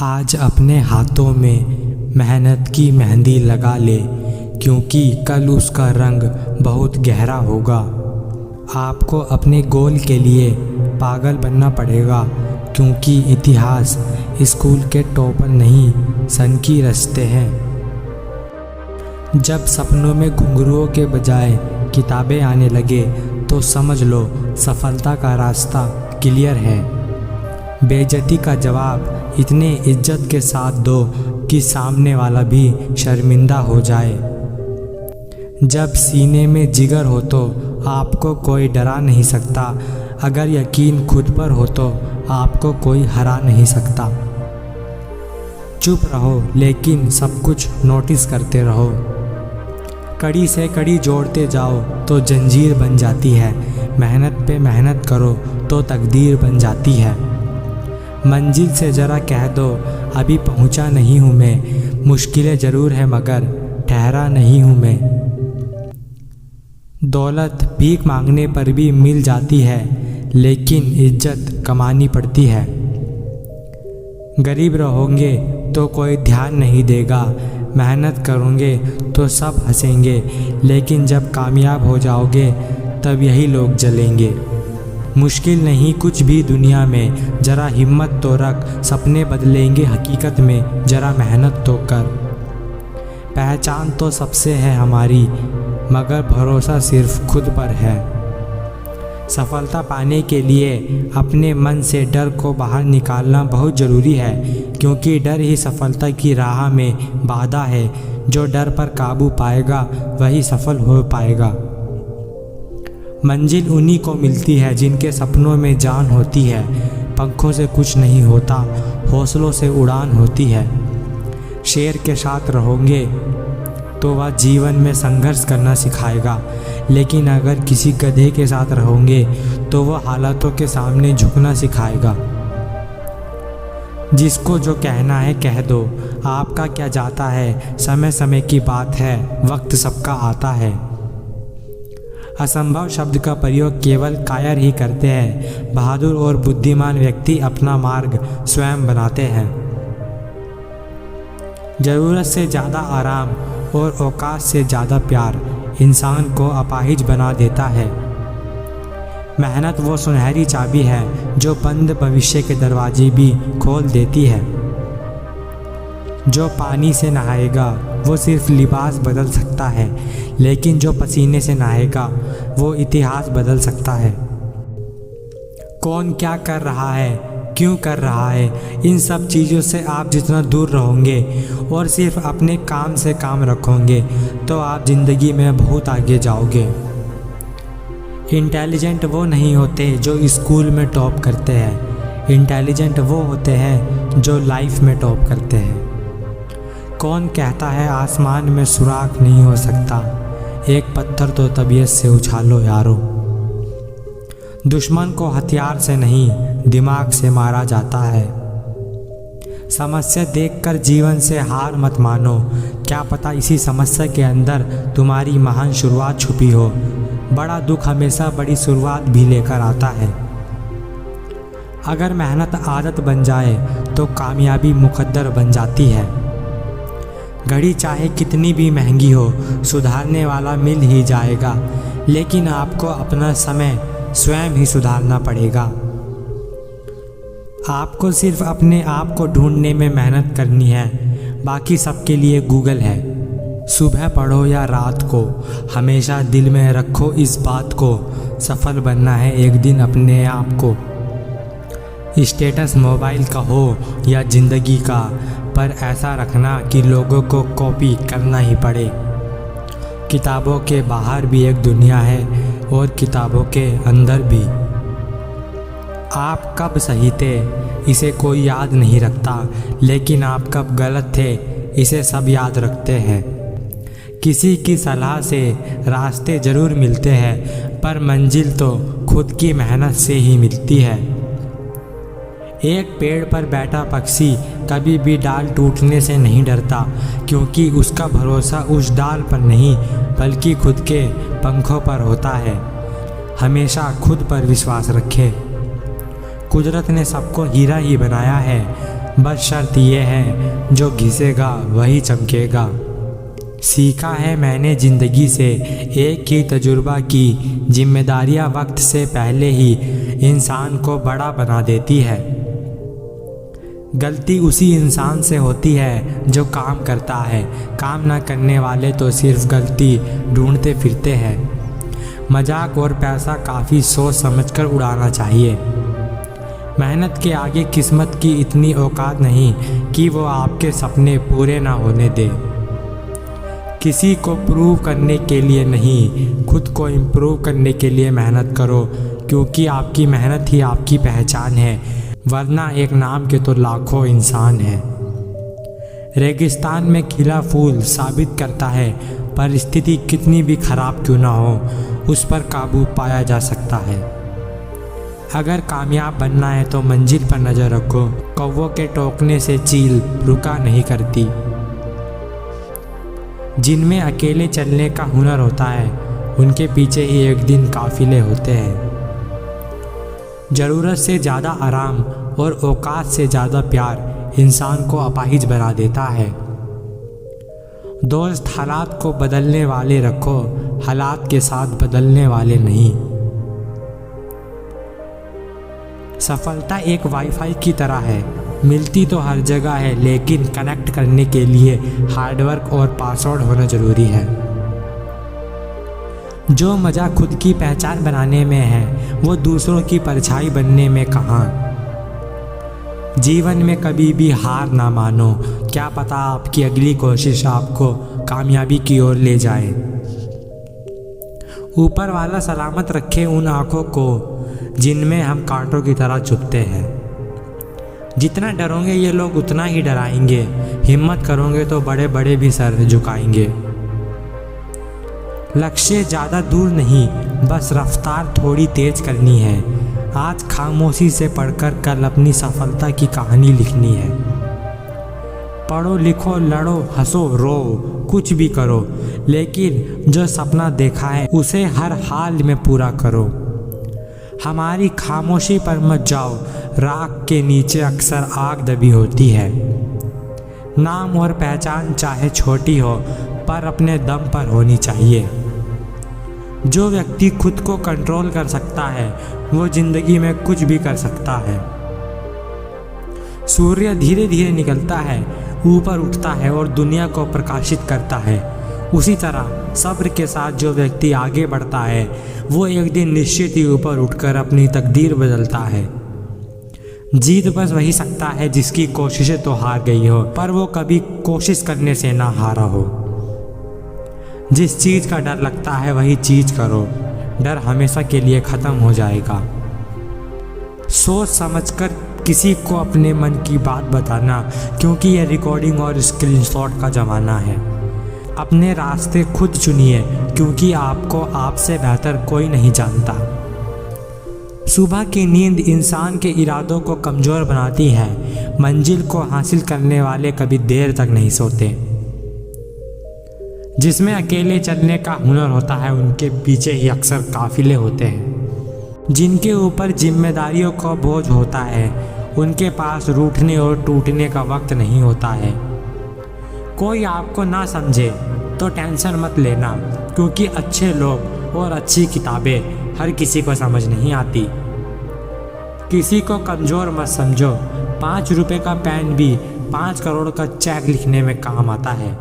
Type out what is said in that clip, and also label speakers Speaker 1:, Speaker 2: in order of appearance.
Speaker 1: आज अपने हाथों में मेहनत की मेहंदी लगा ले, क्योंकि कल उसका रंग बहुत गहरा होगा। आपको अपने गोल के लिए पागल बनना पड़ेगा, क्योंकि इतिहास स्कूल के टॉपर नहीं सनकी रचते हैं। जब सपनों में घुंघरुओं के बजाय किताबें आने लगे तो समझ लो सफलता का रास्ता क्लियर है। बेइज्जती का जवाब इतने इज्जत के साथ दो कि सामने वाला भी शर्मिंदा हो जाए। जब सीने में जिगर हो तो आपको कोई डरा नहीं सकता। अगर यकीन खुद पर हो तो आपको कोई हरा नहीं सकता। चुप रहो लेकिन सब कुछ नोटिस करते रहो। कड़ी से कड़ी जोड़ते जाओ तो जंजीर बन जाती है। मेहनत पे मेहनत करो तो तकदीर बन जाती है। मंजिल से ज़रा कह दो अभी पहुंचा नहीं हूँ मैं, मुश्किलें ज़रूर है मगर ठहरा नहीं हूँ मैं। दौलत भीख मांगने पर भी मिल जाती है, लेकिन इज्जत कमानी पड़ती है। गरीब रहोगे तो कोई ध्यान नहीं देगा, मेहनत करोगे तो सब हंसेंगे, लेकिन जब कामयाब हो जाओगे तब यही लोग जलेंगे। मुश्किल नहीं कुछ भी दुनिया में, ज़रा हिम्मत तो रख, सपने बदलेंगे हकीकत में, ज़रा मेहनत तो कर। पहचान तो सबसे है हमारी, मगर भरोसा सिर्फ खुद पर है। सफलता पाने के लिए अपने मन से डर को बाहर निकालना बहुत ज़रूरी है, क्योंकि डर ही सफलता की राह में बाधा है। जो डर पर काबू पाएगा वही सफल हो पाएगा। मंजिल उन्हीं को मिलती है जिनके सपनों में जान होती है। पंखों से कुछ नहीं होता, हौसलों से उड़ान होती है। शेर के साथ रहोगे तो वह जीवन में संघर्ष करना सिखाएगा, लेकिन अगर किसी गधे के साथ रहोगे तो वह हालातों के सामने झुकना सिखाएगा। जिसको जो कहना है कह दो, आपका क्या जाता है, समय समय की बात है, वक्त सबका आता है। असंभव शब्द का प्रयोग केवल कायर ही करते हैं। बहादुर और बुद्धिमान व्यक्ति अपना मार्ग स्वयं बनाते हैं। ज़रूरत से ज़्यादा आराम और औकात से ज़्यादा प्यार इंसान को अपाहिज बना देता है। मेहनत वो सुनहरी चाबी है जो बंद भविष्य के दरवाजे भी खोल देती है। जो पानी से नहाएगा वो सिर्फ लिबास बदल सकता है, लेकिन जो पसीने से नहाएगा वो इतिहास बदल सकता है। कौन क्या कर रहा है, क्यों कर रहा है, इन सब चीज़ों से आप जितना दूर रहोगे और सिर्फ अपने काम से काम रखोगे तो आप ज़िंदगी में बहुत आगे जाओगे। इंटेलिजेंट वो नहीं होते जो स्कूल में टॉप करते हैं, इंटेलिजेंट वो होते हैं जो लाइफ में टॉप करते हैं। कौन कहता है आसमान में सुराख नहीं हो सकता, एक पत्थर तो तबीयत से उछालो यारो। दुश्मन को हथियार से नहीं दिमाग से मारा जाता है। समस्या देखकर जीवन से हार मत मानो, क्या पता इसी समस्या के अंदर तुम्हारी महान शुरुआत छुपी हो। बड़ा दुख हमेशा बड़ी शुरुआत भी लेकर आता है। अगर मेहनत आदत बन जाए तो कामयाबी मुकद्दर बन जाती है। घड़ी चाहे कितनी भी महंगी हो, सुधारने वाला मिल ही जाएगा, लेकिन आपको अपना समय स्वयं ही सुधारना पड़ेगा। आपको सिर्फ अपने आप को ढूंढने में मेहनत करनी है, बाकी सबके लिए गूगल है। सुबह पढ़ो या रात को, हमेशा दिल में रखो इस बात को, सफल बनना है एक दिन अपने आप को। स्टेटस मोबाइल का हो या ज़िंदगी का, पर ऐसा रखना कि लोगों को कॉपी करना ही पड़े। किताबों के बाहर भी एक दुनिया है और किताबों के अंदर भी। आप कब सही थे इसे कोई याद नहीं रखता, लेकिन आप कब गलत थे इसे सब याद रखते हैं। किसी की सलाह से रास्ते ज़रूर मिलते हैं, पर मंजिल तो खुद की मेहनत से ही मिलती है। एक पेड़ पर बैठा पक्षी कभी भी डाल टूटने से नहीं डरता, क्योंकि उसका भरोसा उस डाल पर नहीं बल्कि खुद के पंखों पर होता है। हमेशा खुद पर विश्वास रखें। कुदरत ने सबको हीरा ही बनाया है, बस शर्त यह है जो घिसेगा वही चमकेगा। सीखा है मैंने ज़िंदगी से एक ही तजुर्बा की जिम्मेदारियां वक्त से पहले ही इंसान को बड़ा बना देती है। गलती उसी इंसान से होती है जो काम करता है, काम ना करने वाले तो सिर्फ गलती ढूंढते फिरते हैं। मजाक और पैसा काफ़ी सोच समझकर उड़ाना चाहिए। मेहनत के आगे किस्मत की इतनी औकात नहीं कि वो आपके सपने पूरे ना होने दे। किसी को प्रूव करने के लिए नहीं, खुद को इम्प्रूव करने के लिए मेहनत करो, क्योंकि आपकी मेहनत ही आपकी पहचान है, वरना एक नाम के तो लाखों इंसान हैं। रेगिस्तान में खिला फूल साबित करता है परिस्थिति कितनी भी खराब क्यों ना हो, उस पर काबू पाया जा सकता है। अगर कामयाब बनना है तो मंजिल पर नज़र रखो, कौवों के टोकने से चील रुका नहीं करती। जिनमें अकेले चलने का हुनर होता है, उनके पीछे ही एक दिन काफिले होते हैं। ज़रूरत से ज़्यादा आराम और औकात से ज़्यादा प्यार इंसान को अपाहिज बना देता है। दोस्त हालात को बदलने वाले रखो, हालात के साथ बदलने वाले नहीं। सफलता एक वाईफाई की तरह है, मिलती तो हर जगह है, लेकिन कनेक्ट करने के लिए हार्डवर्क और पासवर्ड होना ज़रूरी है। जो मज़ा खुद की पहचान बनाने में है, वो दूसरों की परछाई बनने में कहाँ। जीवन में कभी भी हार ना मानो, क्या पता आपकी अगली कोशिश आपको कामयाबी की ओर ले जाए। ऊपर वाला सलामत रखे उन आँखों को जिनमें हम कांटों की तरह चुभते हैं। जितना डरोगे ये लोग उतना ही डराएंगे, हिम्मत करोगे तो बड़े बड़े भी सर झुकाएंगे। लक्ष्य ज़्यादा दूर नहीं, बस रफ्तार थोड़ी तेज करनी है। आज खामोशी से पढ़कर कल अपनी सफलता की कहानी लिखनी है। पढ़ो लिखो लड़ो हंसो रो कुछ भी करो, लेकिन जो सपना देखा है उसे हर हाल में पूरा करो। हमारी खामोशी पर मत जाओ, राख के नीचे अक्सर आग दबी होती है। नाम और पहचान चाहे छोटी हो, पर अपने दम पर होनी चाहिए। जो व्यक्ति खुद को कंट्रोल कर सकता है, वो जिंदगी में कुछ भी कर सकता है। सूर्य धीरे धीरे निकलता है, ऊपर उठता है और दुनिया को प्रकाशित करता है। उसी तरह सब्र के साथ जो व्यक्ति आगे बढ़ता है, वो एक दिन निश्चित ही ऊपर उठकर अपनी तकदीर बदलता है। जीत बस वही सकता है जिसकी कोशिशें तो हार गई हो, पर वो कभी कोशिश करने से ना हारा हो। जिस चीज़ का डर लगता है वही चीज़ करो, डर हमेशा के लिए ख़त्म हो जाएगा। सोच समझकर किसी को अपने मन की बात बताना, क्योंकि यह रिकॉर्डिंग और स्क्रीनशॉट का ज़माना है। अपने रास्ते खुद चुनिए, क्योंकि आपको आपसे बेहतर कोई नहीं जानता। सुबह की नींद इंसान के इरादों को कमज़ोर बनाती है। मंजिल को हासिल करने वाले कभी देर तक नहीं सोते। जिसमें अकेले चलने का हुनर होता है, उनके पीछे ही अक्सर काफिले होते हैं। जिनके ऊपर जिम्मेदारियों का बोझ होता है, उनके पास रूठने और टूटने का वक्त नहीं होता है। कोई आपको ना समझे तो टेंशन मत लेना, क्योंकि अच्छे लोग और अच्छी किताबें हर किसी को समझ नहीं आती। किसी को कमज़ोर मत समझो, 5 रुपए का पेन भी 5 करोड़ का चेक लिखने में काम आता है।